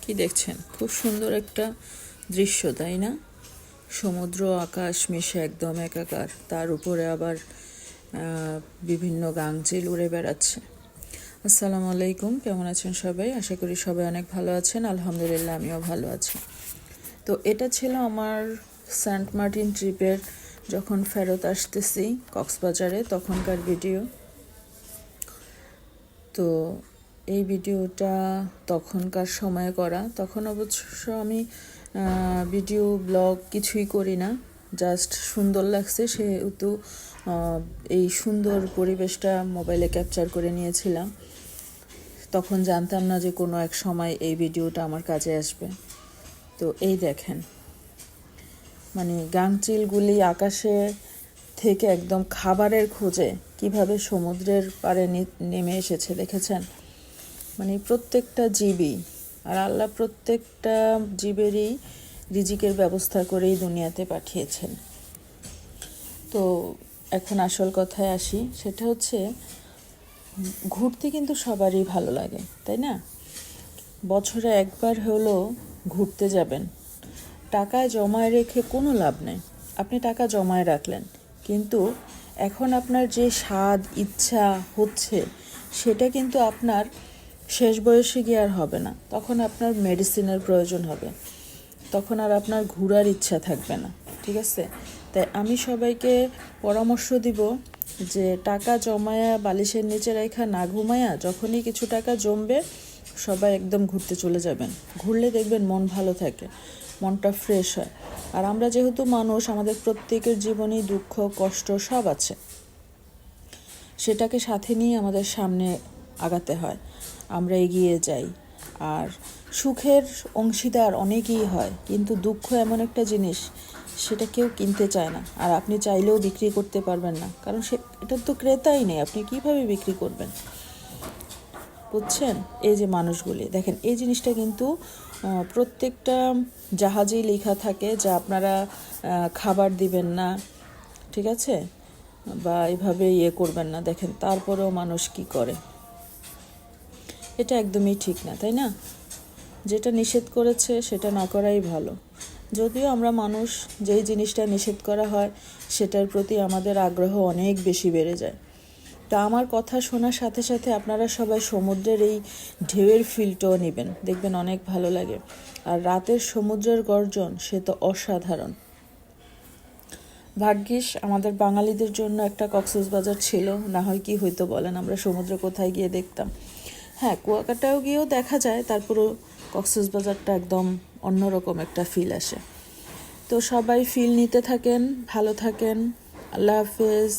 কি দেখছেন? খুব সুন্দর একটা দৃশ্য, তাই না? সমুদ্র আকাশ মিশে একদম একাকার, তার উপরে আবার বিভিন্ন গাংচিল উড়ে বেড়াচ্ছে। আসসালামু আলাইকুম, কেমন আছেন সবাই? আশা করি সবাই অনেক ভালো আছেন। আলহামদুলিল্লাহ, আমিও ভালো আছি। তো এটা ছিল আমার সেন্ট মার্টিন ট্রিপের যখন ফেরত আসতেছি কক্সবাজারে তখনকার ভিডিও। তো এই ভিডিওটা তখনকার সময়ে করা। তখন অবশ্য আমি ভিডিও ব্লগ কিছুই করি না, জাস্ট সুন্দর লাগছে সেহেতু এই সুন্দর পরিবেশটা মোবাইলে ক্যাপচার করে নিয়েছিলাম। তখন জানতাম না যে কোনো এক সময় এই ভিডিওটা আমার কাজে আসবে। তো এই দেখেন, মানে গাংচিলগুলি আকাশে থেকে একদম খাবারের খোঁজে কিভাবে সমুদ্রের পাড়ে নেমে এসেছে দেখেছেন? মানে প্রত্যেকটা জীবই, আর আল্লাহ প্রত্যেকটা জীবেরই রিজিকের ব্যবস্থা করেই দুনিয়াতে পাঠিয়েছেন। তো এখন আসল কথায় আসি, সেটা হচ্ছে ঘুরতে কিন্তু সবারই ভালো লাগে, তাই না? বছরে একবার হলেও ঘুরতে যাবেন। টাকা জমায় রেখে কোনো লাভ নেই। আপনি টাকা জমায় রাখলেন, কিন্তু এখন আপনার যে স্বাদ ইচ্ছা হচ্ছে সেটা কিন্তু আপনার শেষ বয়সে গিয়ে আর হবে না। তখন আপনার মেডিসিনের প্রয়োজন হবে, তখন আর আপনার ঘোরার ইচ্ছা থাকবে না। ঠিক আছে? তাই আমি সবাইকে পরামর্শ দিব যে টাকা জমায়া বালিশের নিচে রেখা না ঘুমায়া যখনই কিছু টাকা জমবে সবাই একদম ঘুরতে চলে যাবেন। ঘুরলে দেখবেন মন ভালো থাকে, মনটা ফ্রেশ হয়। আর আমরা যেহেতু মানুষ, আমাদের প্রত্যেকের জীবনেই দুঃখ কষ্ট সব আছে, সেটাকে সাথে নিয়ে আমাদের সামনে আগাতে হয়, আমরা এগিয়ে যাই। আর সুখের অংশীদার অনেকেই হয়, কিন্তু দুঃখ এমন একটা জিনিস, সেটা কেউ কিনতে চায় না। আর আপনি চাইলেও বিক্রি করতে পারবেন না, কারণ এটার তো ক্রেতাই নেই। আপনি কিভাবে বিক্রি করবেন? বুঝছেন? এই যে মানুষগুলি দেখেন, এই জিনিসটা কিন্তু প্রত্যেকটা জাহাজেই লেখা থাকে যে আপনারা খাবার দিবেন না, ঠিক আছে, বা এভাবে করবেন না। দেখেন তারপরেও মানুষ কি করে, এটা একদমই ঠিক না, তাই না? যেটা নিষেধ করেছে সেটা না করাই ভালো। যদিও আমরা মানুষ, যেই জিনিসটা নিষেধ করা হয় সেটার প্রতি আমাদের আগ্রহ অনেক বেশি বেড়ে যায়। তা আমার কথা শোনার সাথে সাথে আপনারা সবাই সমুদ্রের এই ঢেউয়ের ফিলটাও নেবেন, দেখবেন অনেক ভালো লাগে। আর রাতের সমুদ্রের গর্জন সে তো অসাধারণ। ভাগ্যিস আমাদের বাঙালিদের জন্য একটা কক্সবাজার ছিল, না হয় কি হইতো বলেন, আমরা সমুদ্রে কোথায় গিয়ে দেখতাম। হ্যাঁ, কুয়াকাটাও গিয়েও দেখা যায়, তারপরও কক্সবাজারটা একদম অন্যরকম একটা ফিল আসে। তো সবাই ফিল নিতে থাকেন, ভালো থাকেন। আল্লাহ হাফেজ।